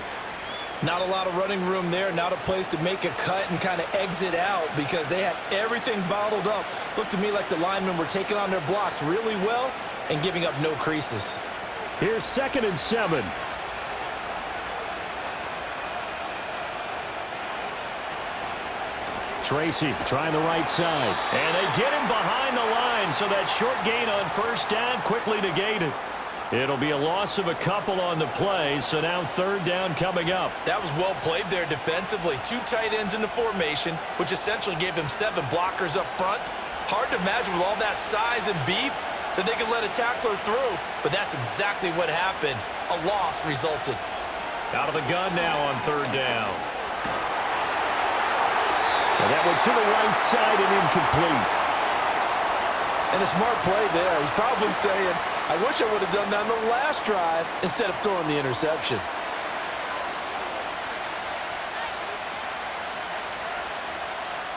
Not a lot of running room there, not a place to make a cut and kind of exit out because they had everything bottled up. Looked to me like the linemen were taking on their blocks really well and giving up no creases. Here's 2nd and 7. Tracy trying the right side. And they get him behind the line, so that short gain on first down quickly negated. It'll be a loss of a couple on the play, so now 3rd down coming up. That was well played there defensively. 2 tight ends in the formation, which essentially gave them 7 blockers up front. Hard to imagine with all that size and beef that they could let a tackler through, but that's exactly what happened. A loss resulted. Out of the gun now on 3rd down. And that went to the right side and incomplete. And a smart play there. He's probably saying, I wish I would have done that on the last drive instead of throwing the interception.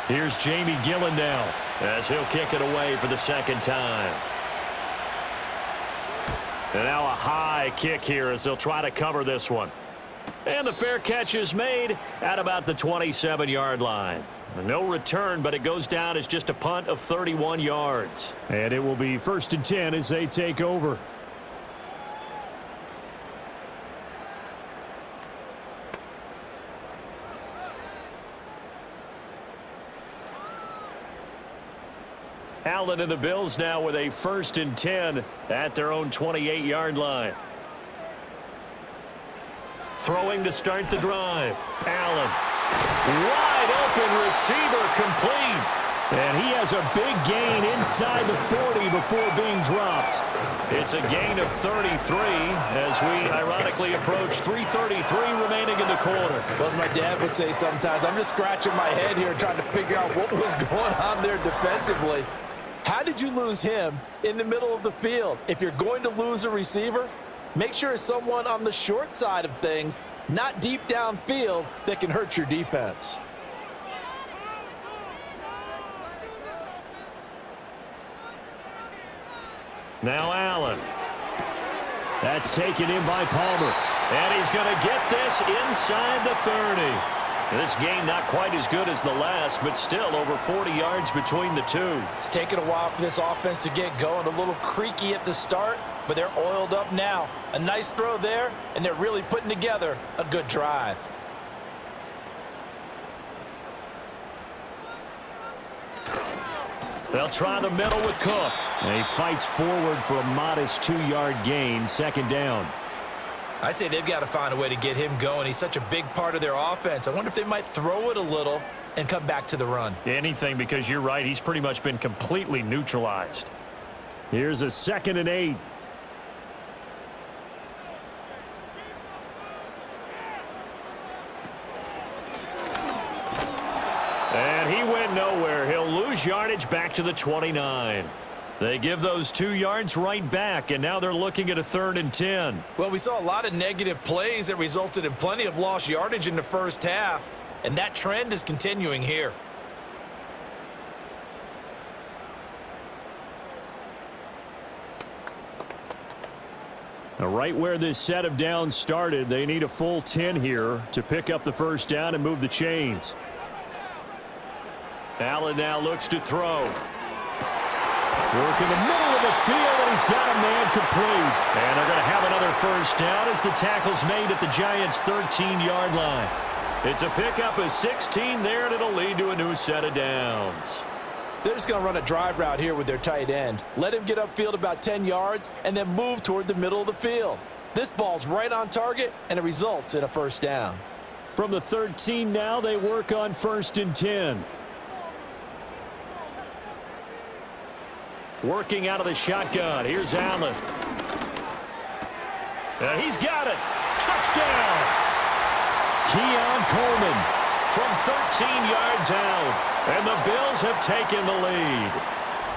Here's Jamie Gillen now as he'll kick it away for the 2nd time. And now a high kick here as they'll try to cover this one. And the fair catch is made at about the 27-yard line. No return, but it goes down as just a punt of 31 yards. And it will be 1st and 10 as they take over. Allen and the Bills now with a 1st and 10 at their own 28-yard line. Throwing to start the drive. Allen. Wide open receiver complete. And he has a big gain inside the 40 before being dropped. It's a gain of 33 as we ironically approach 3:33 remaining in the quarter. Well, as my dad would say sometimes, I'm just scratching my head here trying to figure out what was going on there defensively. How did you lose him in the middle of the field? If you're going to lose a receiver, make sure it's someone on the short side of things, not deep downfield, that can hurt your defense. Now Allen. That's taken in by Palmer. And he's going to get this inside the 30. This game not quite as good as the last, but still over 40 yards between the two. It's taken a while for this offense to get going. A little creaky at the start, but they're oiled up now. A nice throw there, and they're really putting together a good drive. They'll try the middle with Cook. And he fights forward for a modest 2-yard gain, 2nd down. I'd say they've got to find a way to get him going. He's such a big part of their offense. I wonder if they might throw it a little and come back to the run. Anything, because you're right. He's pretty much been completely neutralized. Here's a 2nd and 8. And he went nowhere. He'll lose yardage back to the 29. They give those 2 yards right back, and now they're looking at a 3rd and 10. Well, we saw a lot of negative plays that resulted in plenty of lost yardage in the first half, and that trend is continuing here. Now, right where this set of downs started, they need a full 10 here to pick up the first down and move the chains. Allen now looks to throw. Work in the middle of the field, and he's got a man complete. And they're going to have another first down as the tackle's made at the Giants' 13-yard line. It's a pickup of 16 there, and it'll lead to a new set of downs. They're just going to run a drive route here with their tight end. Let him get upfield about 10 yards and then move toward the middle of the field. This ball's right on target, and it results in a first down. From the 13 now, they work on 1st and 10. Working out of the shotgun. Here's Allen. He's got it. Touchdown. Keon Coleman from 13 yards out. And the Bills have taken the lead.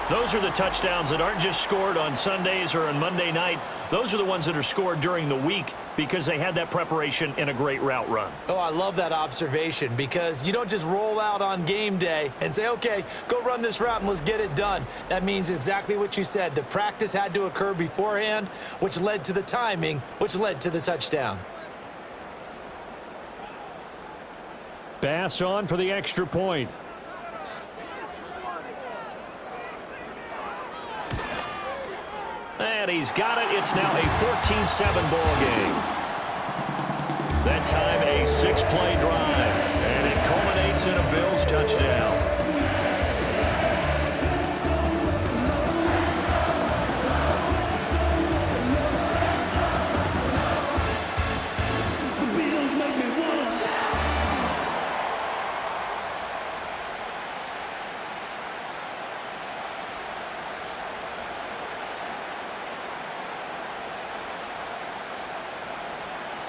Those are the touchdowns that aren't just scored on Sundays or on Monday night. Those are the ones that are scored during the week because they had that preparation in a great route run. Oh, I love that observation because you don't just roll out on game day and say, okay, go run this route and let's get it done. That means exactly what you said. The practice had to occur beforehand, which led to the timing, which led to the touchdown. Bass on for the extra point. And he's got it. It's now a 14-7 ball game. That time a 6-play drive. And it culminates in a Bills touchdown.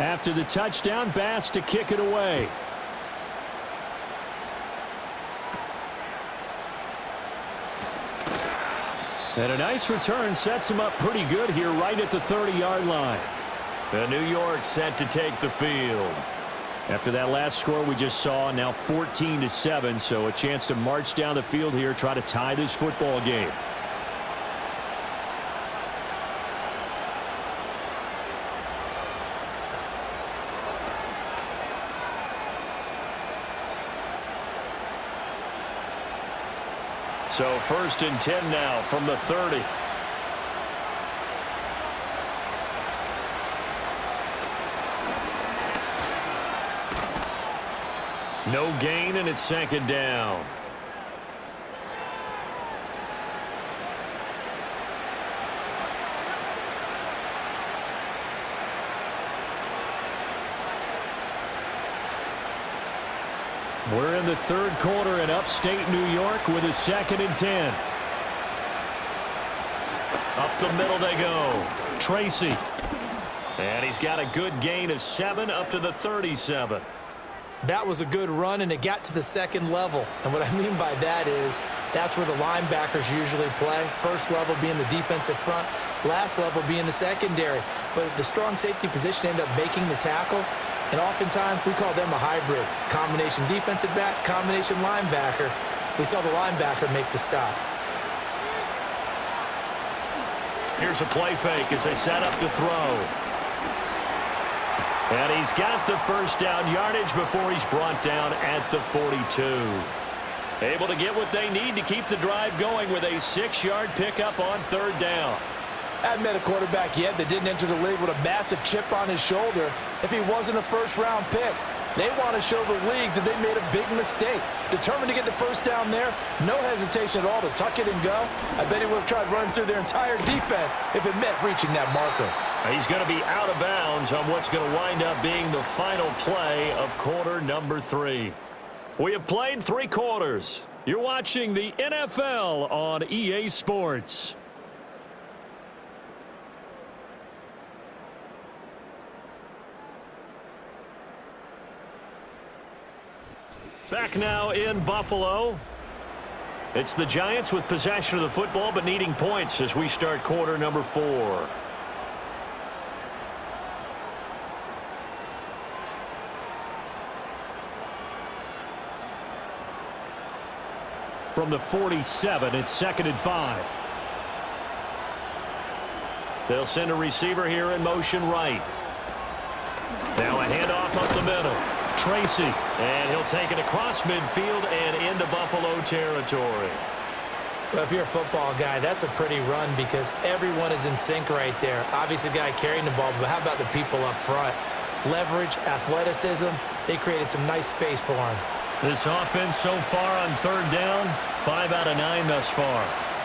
After the touchdown, Bass to kick it away. And a nice return sets him up pretty good here right at the 30-yard line. And New York set to take the field. After that last score we just saw, now 14-7, so a chance to march down the field here, try to tie this football game. So 1st and 10 now from the 30. No gain, and it's 2nd down. We're in the 3rd quarter in upstate New York with a 2nd and 10. Up the middle they go. Tracy. And he's got a good gain of 7 up to the 37. That was a good run, and it got to the 2nd level. And what I mean by that is that's where the linebackers usually play. First level being the defensive front, last level being the secondary. But the strong safety position ended up making the tackle. And oftentimes we call them a hybrid. Combination defensive back, combination linebacker. We saw the linebacker make the stop. Here's a play fake as they set up to throw. And he's got the 1st down yardage before he's brought down at the 42. Able to get what they need to keep the drive going with a 6-yard pickup on 3rd down. I haven't met a quarterback yet that didn't enter the league with a massive chip on his shoulder if he wasn't a 1st-round pick. They want to show the league that they made a big mistake. Determined to get the 1st down there, no hesitation at all to tuck it and go. I bet he would have tried running through their entire defense if it meant reaching that marker. He's going to be out of bounds on what's going to wind up being the final play of quarter number 3. We have played 3 quarters. You're watching the NFL on EA Sports. Back now in Buffalo. It's the Giants with possession of the football but needing points as we start quarter number 4. From the 47, it's 2nd and 5. They'll send a receiver here in motion right. Now a handoff up the middle. Tracy, and he'll take it across midfield and into Buffalo territory. Well, if you're a football guy, that's a pretty run because everyone is in sync right there. Obviously, the guy carrying the ball, but how about the people up front? Leverage, athleticism, they created some nice space for him. This offense so far on 3rd down, 5 out of 9 thus far.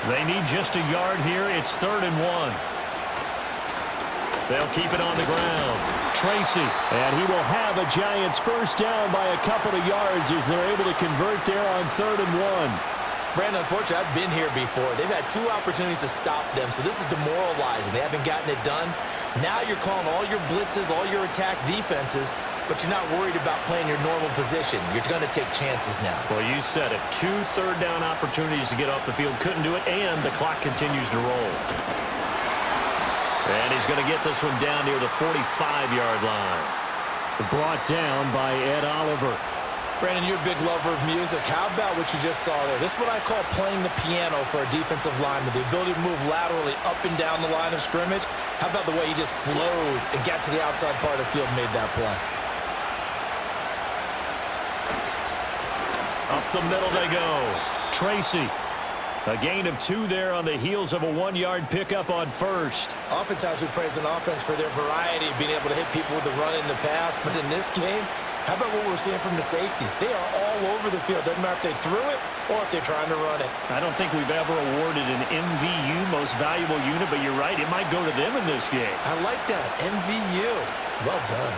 They need just a yard here. It's 3rd and 1. They'll keep it on the ground. Tracy. And he will have a Giants first down by a couple of yards as they're able to convert there on 3rd and 1. Brandon, unfortunately, I've been here before. They've had 2 opportunities to stop them, so this is demoralizing. They haven't gotten it done. Now you're calling all your blitzes, all your attack defenses, but you're not worried about playing your normal position. You're going to take chances now. Well, you said it. 2 third-down opportunities to get off the field. Couldn't do it, and the clock continues to roll. And he's going to get this one down near the 45-yard line. Brought down by Ed Oliver. Brandon, you're a big lover of music. How about what you just saw there? This is what I call playing the piano for a defensive lineman. The ability to move laterally up and down the line of scrimmage. How about the way he just flowed and got to the outside part of the field and made that play? Up the middle they go. Tracy. A gain of 2 there on the heels of a 1-yard pickup on first. Oftentimes we praise an offense for their variety of being able to hit people with the run in the pass. But in this game, how about what we're seeing from the safeties? They are all over the field. Doesn't matter if they threw it or if they're trying to run it. I don't think we've ever awarded an MVU, most valuable unit, but you're right, it might go to them in this game. I like that, MVU. Well done.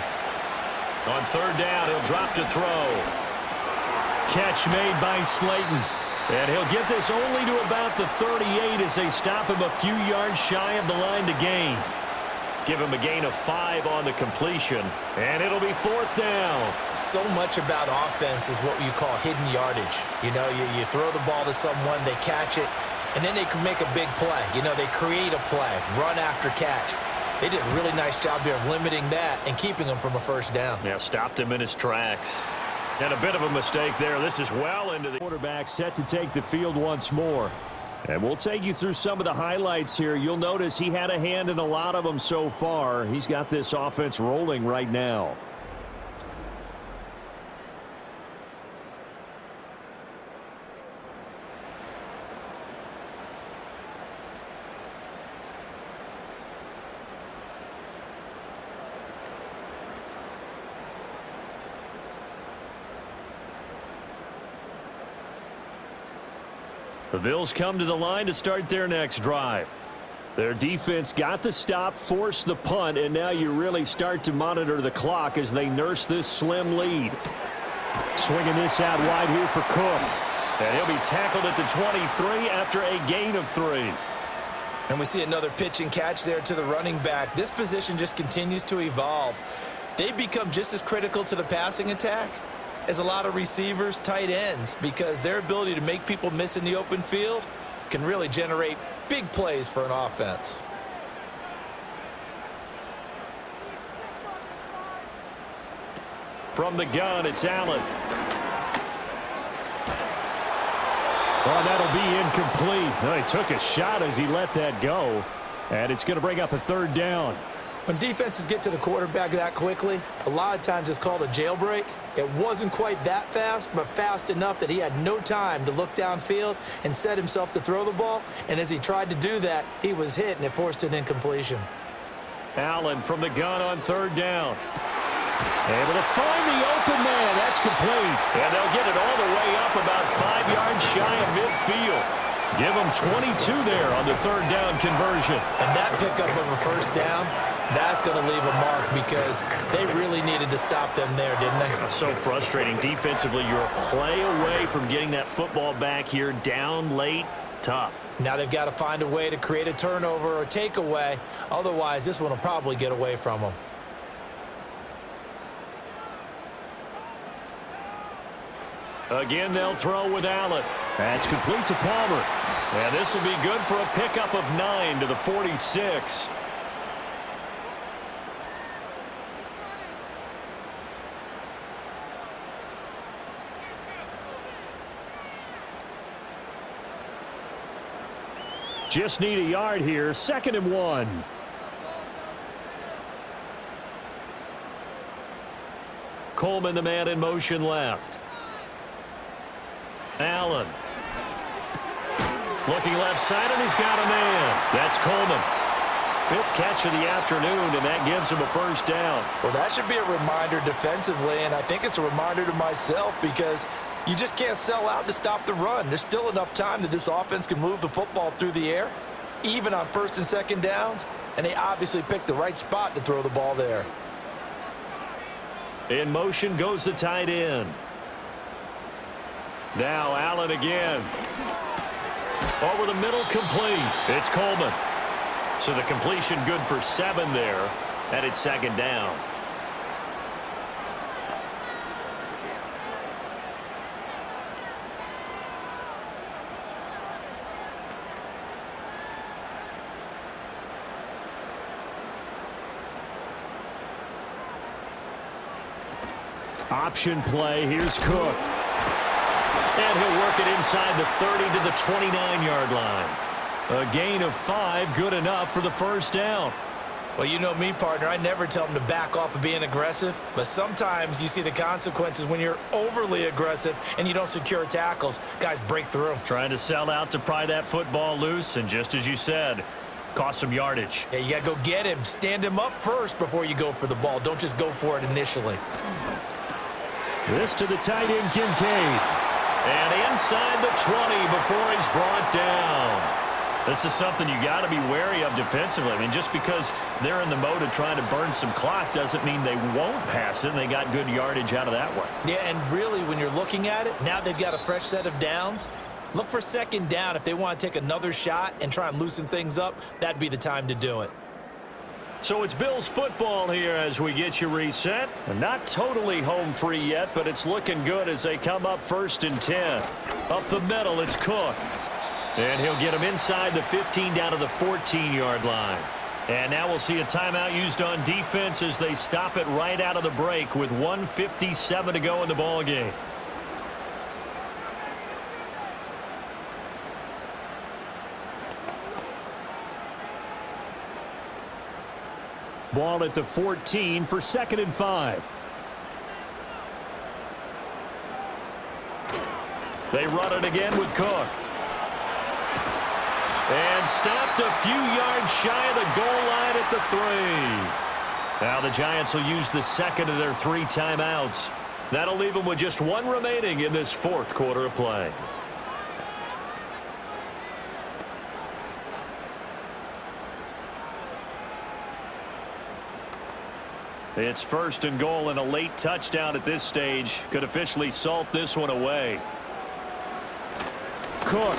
On 3rd down, he'll drop to throw. Catch made by Slayton. And he'll get this only to about the 38 as they stop him a few yards shy of the line to gain. Give him a gain of 5 on the completion, and it'll be 4th down. So much about offense is what you call hidden yardage. You know, you throw the ball to someone, they catch it, and then they can make a big play. You know, they create a play, run after catch. They did a really nice job there of limiting that and keeping him from a first down. Yeah, stopped him in his tracks. And a bit of a mistake there. This is well into the Quarterback set to take the field once more. And we'll take you through some of the highlights here. You'll notice he had a hand in a lot of them so far. He's got this offense rolling right now. The Bills come to the line to start their next drive. Their defense got the stop, forced the punt, and now you really start to monitor the clock as they nurse this slim lead. Swinging this out wide here for Cook. And he'll be tackled at the 23 after a gain of 3. And we see another pitch and catch there to the running back. This position just continues to evolve. They become just as critical to the passing attack as a lot of receivers, tight ends, because their ability to make people miss in the open field can really generate big plays for an offense. From the gun, it's Allen. Oh, that'll be incomplete. Oh, he took a shot as he let that go, and it's going to bring up a 3rd down. When defenses get to the quarterback that quickly, a lot of times it's called a jailbreak. It wasn't quite that fast, but fast enough that he had no time to look downfield and set himself to throw the ball. And as he tried to do that, he was hit, and it forced an incompletion. Allen from the gun on 3rd down. Able to find the open man. That's complete. And they'll get it all the way up about 5 yards shy of midfield. Give them 22 there on the 3rd down conversion. And that pickup of a first down, that's going to leave a mark because they really needed to stop them there, didn't they? So frustrating. Defensively, you're a play away from getting that football back here down late. Tough. Now they've got to find a way to create a turnover or takeaway. Otherwise, this one will probably get away from them. Again, they'll throw with Allen. That's complete to Palmer. And this will be good for a pickup of 9 to the 46. Just need a yard here. 2nd and 1. Coleman, the man in motion left. Allen. Looking left side, and he's got a man. That's Coleman. 5th catch of the afternoon, and that gives him a first down. Well, that should be a reminder defensively, and I think it's a reminder to myself because you just can't sell out to stop the run. There's still enough time that this offense can move the football through the air, even on 1st and 2nd downs, and they obviously picked the right spot to throw the ball there. In motion goes the tight end. Now Allen again. Over the middle, complete. It's Coleman. So the completion good for 7 there, and it's second down. Option play. Here's Cook. And he'll work it inside the 30 to the 29-yard line. A gain of 5, good enough for the first down. Well, you know me, partner. I never tell them to back off of being aggressive, but sometimes you see the consequences when you're overly aggressive and you don't secure tackles. Guys break through. Trying to sell out to pry that football loose, and just as you said, cost some yardage. Yeah, you got to go get him. Stand him up first before you go for the ball. Don't just go for it initially. This to the tight end, Kincaid. And inside the 20 before he's brought down. This is something you got to be wary of defensively. I mean, just because they're in the mode of trying to burn some clock doesn't mean they won't pass it, and they got good yardage out of that one. Yeah, and really, when you're looking at it, now they've got a fresh set of downs. Look for second down. If they want to take another shot and try and loosen things up, that'd be the time to do it. So it's Bills football here as we get you reset. Not totally home free yet, but it's looking good as they come up 1st and 10. Up the middle, it's Cook. And he'll get him inside the 15 down to the 14-yard line. And now we'll see a timeout used on defense as they stop it right out of the break with 1:57 to go in the ballgame. Ball at the 14 for 2nd and 5. They run it again with Cook. And stopped a few yards shy of the goal line at the 3. Now the Giants will use the second of their 3 timeouts. That'll leave them with just 1 remaining in this 4th quarter of play. It's 1st and goal, and a late touchdown at this stage could officially salt this one away. Cook.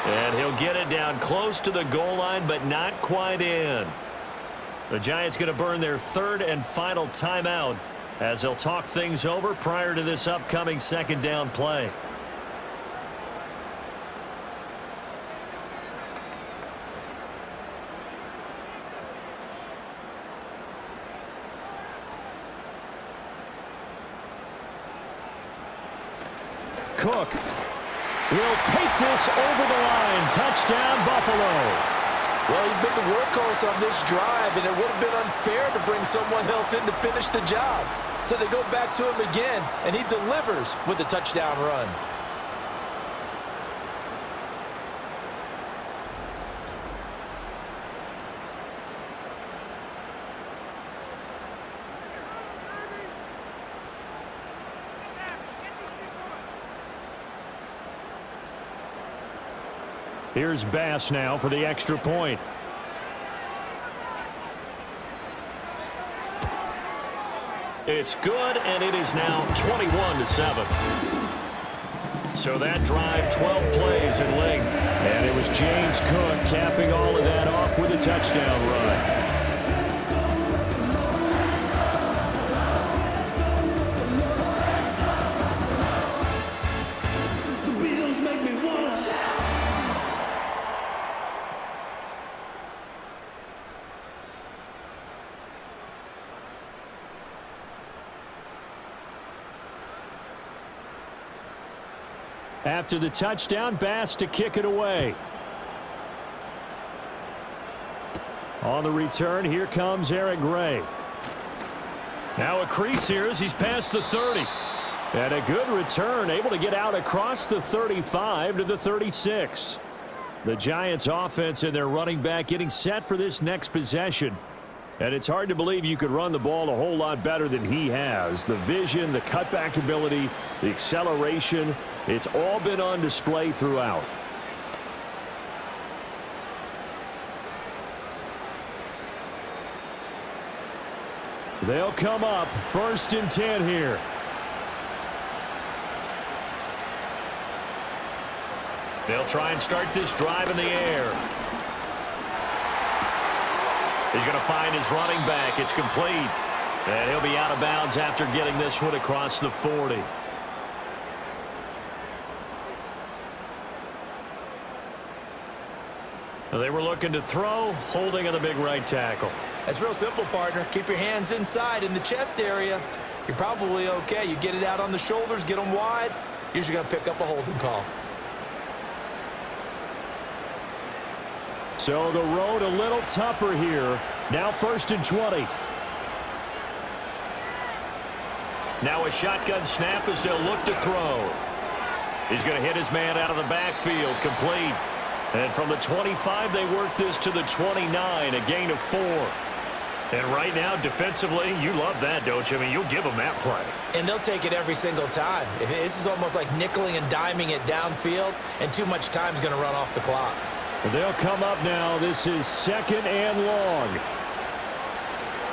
And he'll get it down close to the goal line, but not quite in. The Giants going to burn their 3rd and final timeout as they'll talk things over prior to this upcoming 2nd down play. Cook will take this over the line. Touchdown, Buffalo. Well, he's been the workhorse on this drive, and it would have been unfair to bring someone else in to finish the job. So they go back to him again, and he delivers with a touchdown run. Here's Bass now for the extra point. It's good, and it is now 21-7. So that drive, 12 plays in length. And it was James Cook capping all of that off with a touchdown run. After the touchdown, Bass to kick it away. On the return, here comes Eric Gray. Now a crease here as he's past the 30. And a good return, able to get out across the 35 to the 36. The Giants offense and their running back getting set for this next possession. And it's hard to believe you could run the ball a whole lot better than he has. The vision, the cutback ability, the acceleration, it's all been on display throughout. They'll come up 1st and 10 here. They'll try and start this drive in the air. He's going to find his running back. It's complete. And he'll be out of bounds after getting this one across the 40. They were looking to throw, holding on the big right tackle. That's real simple, partner. Keep your hands inside in the chest area. You're probably okay. You get it out on the shoulders, get them wide. Usually going to pick up a holding call. So the road a little tougher here. Now 1st and 20. Now a shotgun snap as they'll look to throw. He's going to hit his man out of the backfield, complete. And from the 25, they work this to the 29, a gain of 4. And right now, defensively, you love that, don't you? I mean, you'll give them that play. And they'll take it every single time. This is almost like nickeling and diming it downfield, and too much time's going to run off the clock. They'll come up now. This is 2nd and long.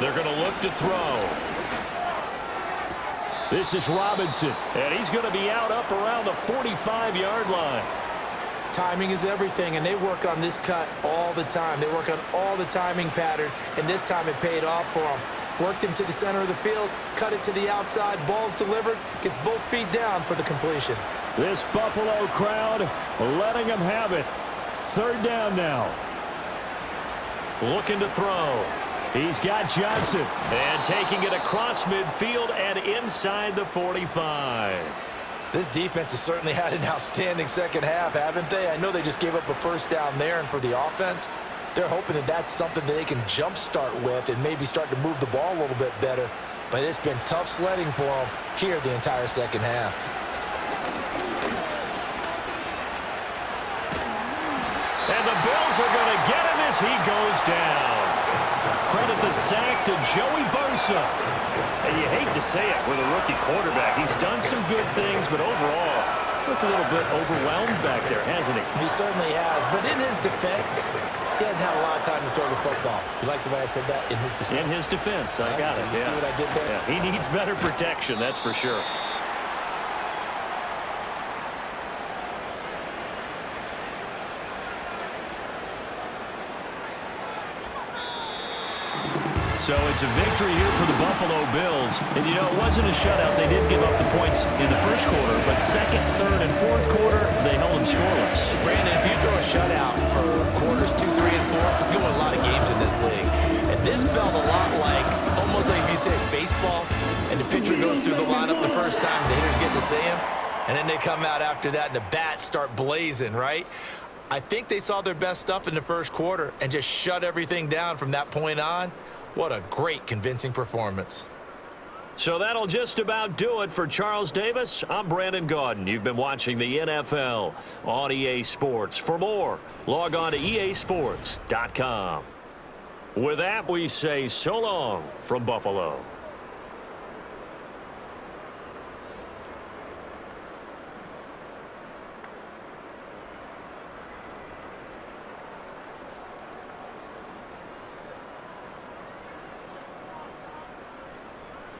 They're going to look to throw. This is Robinson. And he's going to be out up around the 45-yard line. Timing is everything, and they work on this cut all the time. They work on all the timing patterns, and this time it paid off for them. Worked him to the center of the field, cut it to the outside, ball's delivered, gets both feet down for the completion. This Buffalo crowd letting them have it. 3rd down now. Looking to throw. He's got Johnson. And taking it across midfield and inside the 45. This defense has certainly had an outstanding second half, haven't they? I know they just gave up a 1st down there, and for the offense, they're hoping that that's something that they can jumpstart with and maybe start to move the ball a little bit better. But it's been tough sledding for them here the entire second half. And the Bills are going to get him as he goes down. Credit the sack to Joey Bosa. And you hate to say it with a rookie quarterback. He's done some good things, but overall, looked a little bit overwhelmed back there, hasn't he? He certainly has. But in his defense, he hadn't had a lot of time to throw the football. You like the way I said that? In his defense. In his defense. I got it. You see what I did there? Yeah, he needs better protection, that's for sure. So it's a victory here for the Buffalo Bills. And, you know, it wasn't a shutout. They did give up the points in the 1st quarter, but 2nd, 3rd, and 4th quarter, they held them scoreless. Brandon, if you throw a shutout for quarters 2, 3, and 4, you win a lot of games in this league. And this felt a lot like, almost like if you say baseball, and the pitcher goes through the lineup the first time, and the hitters get to see him, and then they come out after that, and the bats start blazing, right? I think they saw their best stuff in the 1st quarter and just shut everything down from that point on. What a great, convincing performance. So that'll just about do it for Charles Davis. I'm Brandon Gaudin. You've been watching the NFL on EA Sports. For more, log on to easports.com. With that, we say so long from Buffalo.